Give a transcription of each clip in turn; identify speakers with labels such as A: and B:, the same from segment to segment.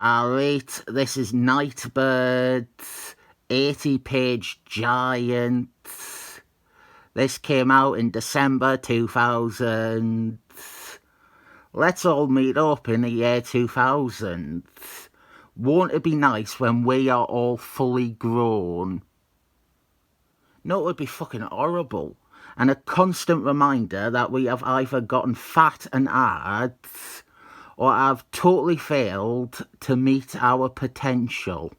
A: Alright, this is Nightbird, 80-page giant. This came out in December 2000. Let's all meet up in the year 2000. Won't it be nice when we are all fully grown? No, it would be fucking horrible. And a constant reminder that we have either gotten fat and hard or have totally failed to meet our potential.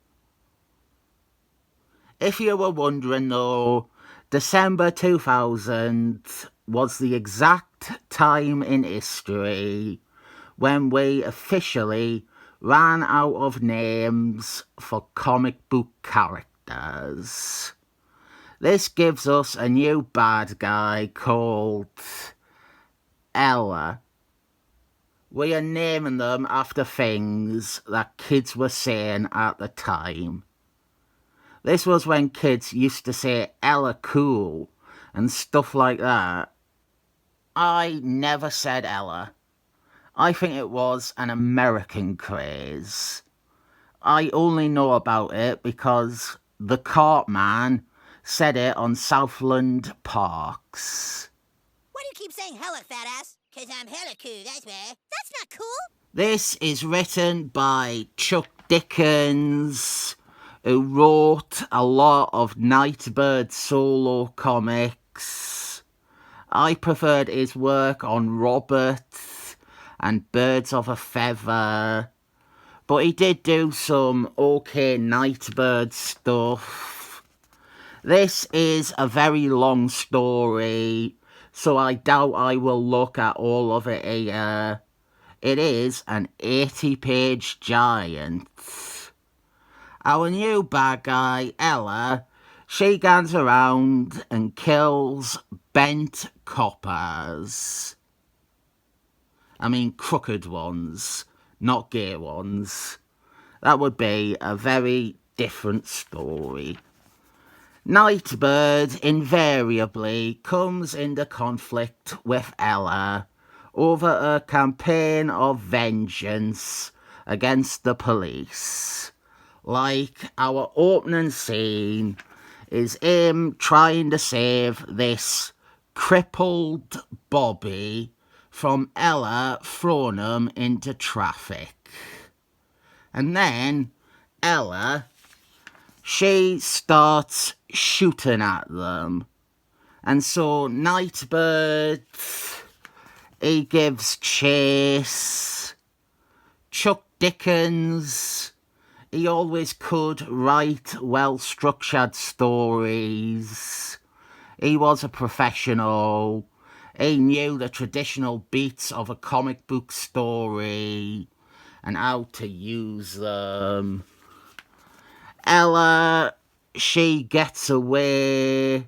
A: If you were wondering though, December 2000 was the exact time in history when we officially ran out of names for comic book characters. This gives us a new bad guy called Ella. We are naming them after things that kids were saying at the time. This was when kids used to say Ella cool and stuff like that. I never said Ella. I think it was an American craze. I only know about it because the Cartman said it on Southland Parks.
B: Why do you keep saying hella, fat ass? 'Cause I'm hella cool, that's why. That's not cool.
A: This is written by Chuck Dickens, who wrote a lot of Nightbird solo comics. I preferred his work on Robert and Birds of a Feather, but he did do some okay Nightbird stuff. This is a very long story, so I doubt I will look at all of it here. It is an 80-page giant. Our new bad guy, Ella, she goes around and kills bent coppers. I mean crooked ones, not gay ones. That would be a very different story. Nightbird invariably comes into conflict with Ella over a campaign of vengeance against the police. Like our opening scene is him trying to save this crippled Bobby from Ella throwing him into traffic. And then Ella, she starts shooting at them. And so Nightbird, he gives chase. Chuck Dickens, he always could write well-structured stories. He was a professional. He knew the traditional beats of a comic book story and how to use them. Ella, she gets away,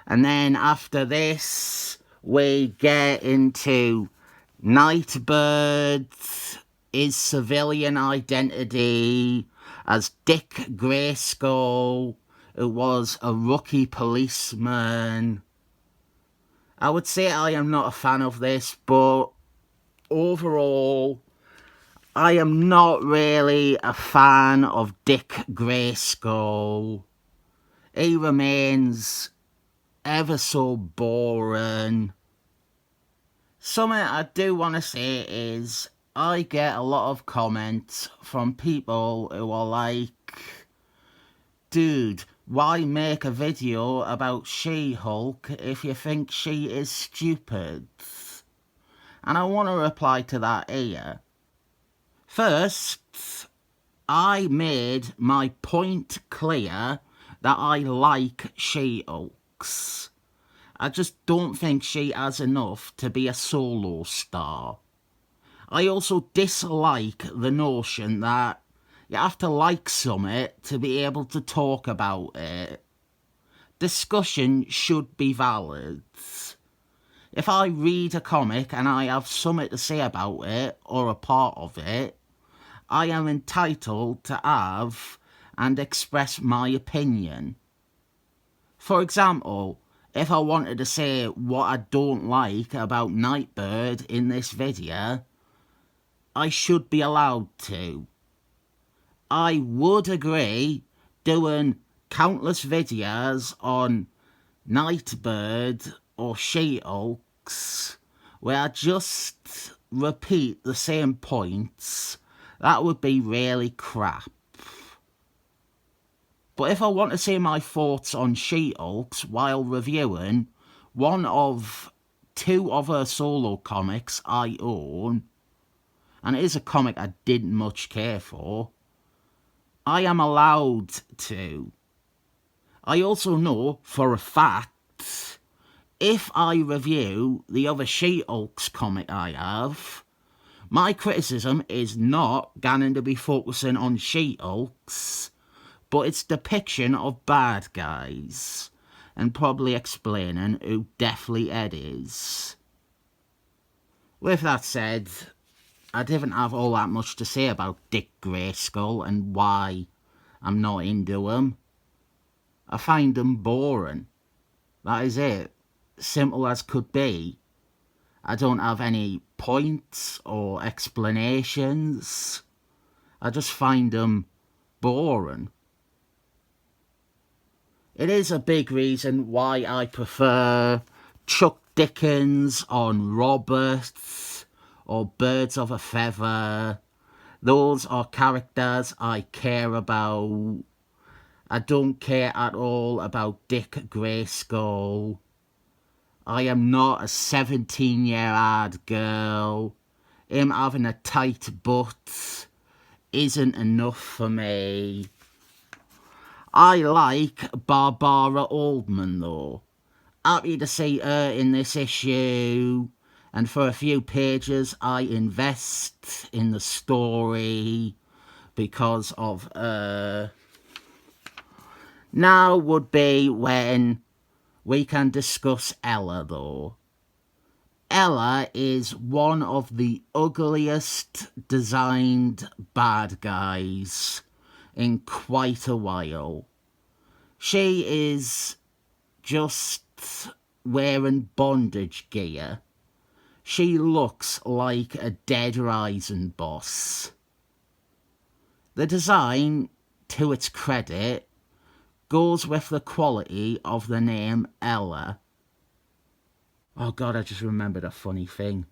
A: and then after this we get into Nightbird, his civilian identity as Dick Grayskull, who was a rookie policeman. I would say I am not a fan of this, but overall I am not really a fan of Dick Grayskull. He remains ever so boring. Something I do want to say is I get a lot of comments from people who are like, dude, why make a video about She-Hulk if you think she is stupid? And I want to reply to that here. First, I made my point clear that I like She-Hulks. I just don't think she has enough to be a solo star. I also dislike the notion that you have to like something to be able to talk about it. Discussion should be valid. If I read a comic and I have something to say about it, or a part of it, I am entitled to have and express my opinion. For example, if I wanted to say what I don't like about Nightbird in this video, I should be allowed to. I would agree doing countless videos on Nightbird or She-Hulks where I just repeat the same points. That would be really crap. But if I want to see my thoughts on She-Hulks while reviewing one of two of her solo comics I own, and it is a comic I didn't much care for, I am allowed to. I also know for a fact, if I review the other She-Hulks comic I have, my criticism is not going to be focusing on She-Hulks, but its depiction of bad guys, and probably explaining who Deathly Ed is. With that said, I didn't have all that much to say about Dick Grayskull and why I'm not into him. I find him boring. That is it. Simple as could be. I don't have any points or explanations. I just find him boring. It is a big reason why I prefer Chuck Dickens on Roberts or Birds of a Feather. Those are characters I care about. I don't care at all about Dick Grayskull. I am not a 17-year-old girl. Him having a tight butt isn't enough for me. I like Barbara Oldman though. Happy to see her in this issue, and for a few pages I invest in the story because of her. Now would be when we can discuss Ella though. Ella is one of the ugliest designed bad guys in quite a while. She is just wearing bondage gear. She looks like a Dead Rising boss. The design, to its credit, goes with the quality of the name Ella. Oh God, I just remembered a funny thing.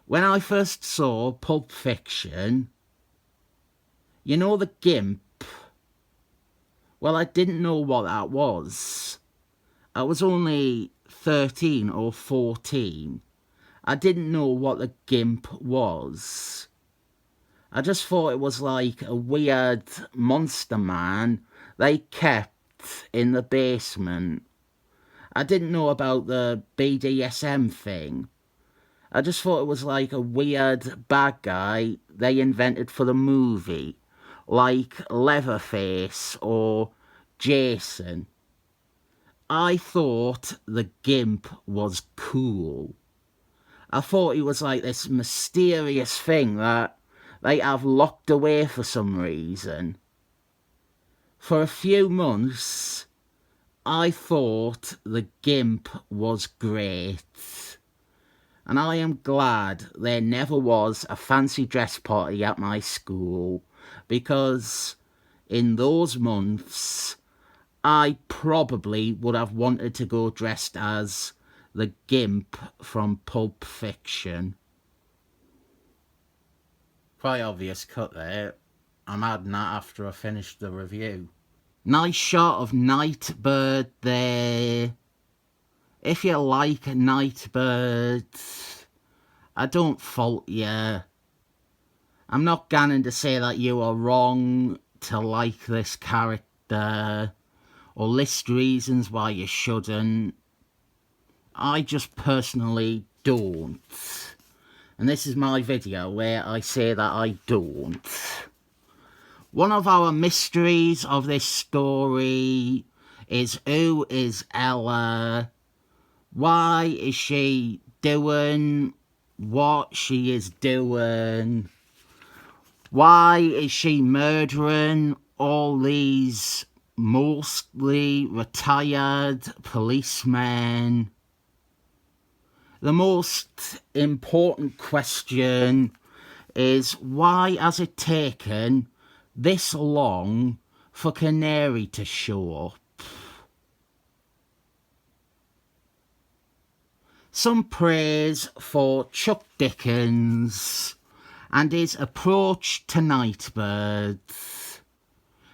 A: When I first saw Pulp Fiction, you know the Gimp? Well, I didn't know what that was. I was only 13 or 14. I didn't know what the Gimp was. I just thought it was like a weird monster man they kept in the basement. I didn't know about the BDSM thing. I just thought it was like a weird bad guy they invented for the movie, like Leatherface or Jason. I thought the Gimp was cool. I thought he was like this mysterious thing that they have locked away for some reason. For a few months, I thought the Gimp was great. And I am glad there never was a fancy dress party at my school, because in those months, I probably would have wanted to go dressed as the Gimp from Pulp Fiction. Quite obvious cut there. I'm adding that after I finish the review. Nice shot of Nightbird there. If you like Nightbird, I don't fault you. I'm not going to say that you are wrong to like this character or list reasons why you shouldn't. I just personally don't. And this is my video where I say that I don't. One of our mysteries of this story is who is Ella? Why is she doing what she is doing? Why is she murdering all these mostly retired policemen? The most important question is, why has it taken this long for Canary to show up. Some praise for Chuck Dickens and his approach to Nightbird,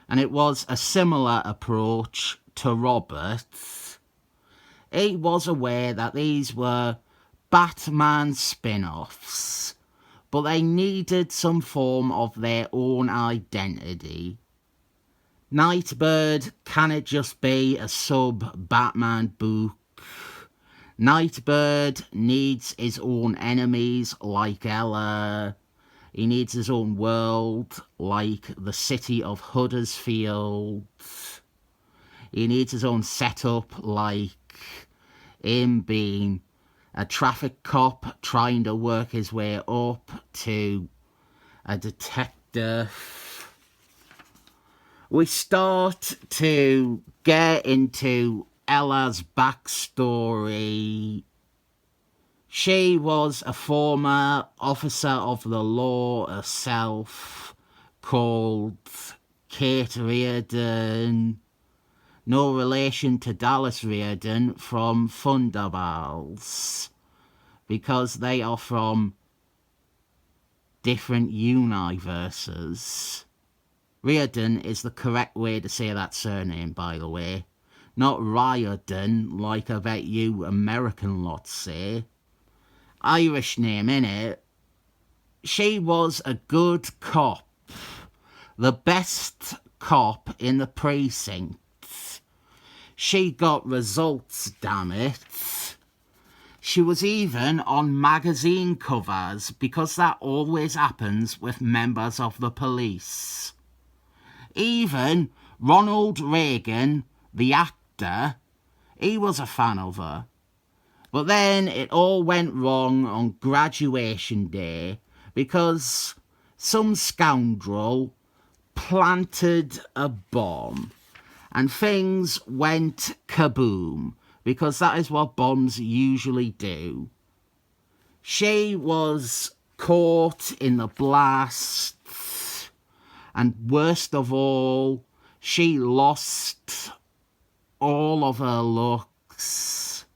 A: and it was a similar approach to Robert. He was aware that these were Batman spin-offs, but they needed some form of their own identity. Nightbird cannot just be a sub-Batman book. Nightbird needs his own enemies like Ella. He needs his own world like the city of Huddersfield. He needs his own setup like him being a traffic cop trying to work his way up to a detective. We start to get into Ella's backstory. She was a former officer of the law herself called Kate Reardon. No relation to Dallas Reardon from Thunderbirds, because they are from different universes. Reardon is the correct way to say that surname, by the way. Not Riordan, like I bet you American lots say. Irish name, innit? She was a good cop. The best cop in the precinct. She got results, damn it. She was even on magazine covers, because that always happens with members of the police. Even Ronald Reagan, the actor, he was a fan of her. But then it all went wrong on graduation day because some scoundrel planted a bomb and things went kaboom, because that is what bombs usually do. She was caught in the blast, and worst of all, she lost all of her looks.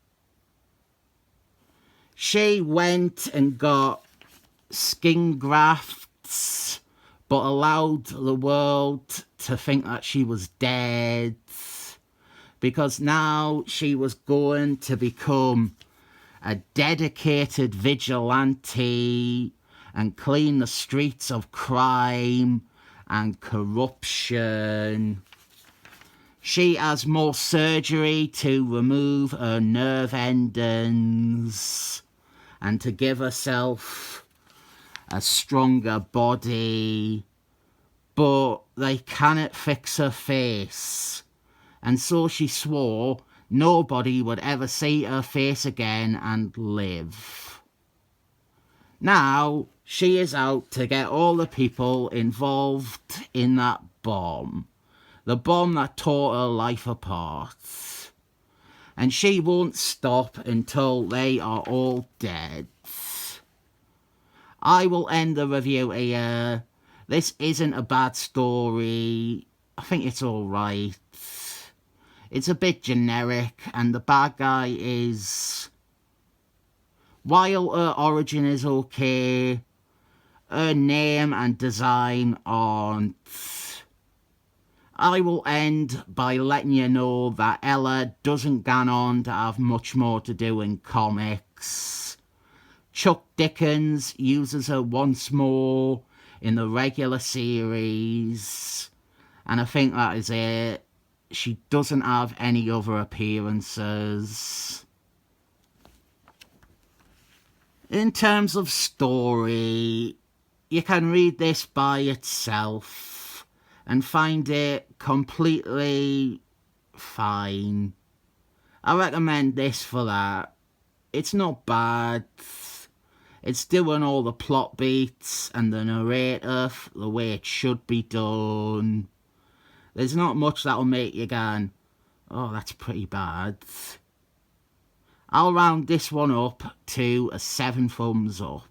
A: She went and got skin grafts, but allowed the world to think that she was dead, because now she was going to become a dedicated vigilante and clean the streets of crime and corruption. She has more surgery to remove her nerve endings and to give herself a stronger body, but they cannot fix her face, and so she swore nobody would ever see her face again and live. Now she is out to get all the people involved in that bomb, the bomb that tore her life apart, and she won't stop until they are all dead. I will end the review here. This isn't a bad story. I think it's alright. It's a bit generic, and the bad guy is... While her origin is okay, her name and design aren't. I will end by letting you know that Ella doesn't go on to have much more to do in comics. Chuck Dickens uses her once more in the regular series, and I think that is it. She doesn't have any other appearances. In terms of story, you can read this by itself and find it completely fine. I recommend this for that. It's not bad. It's doing all the plot beats and the narrative the way it should be done. There's not much that'll make you go, oh, that's pretty bad. I'll round this one up to a 7 thumbs up.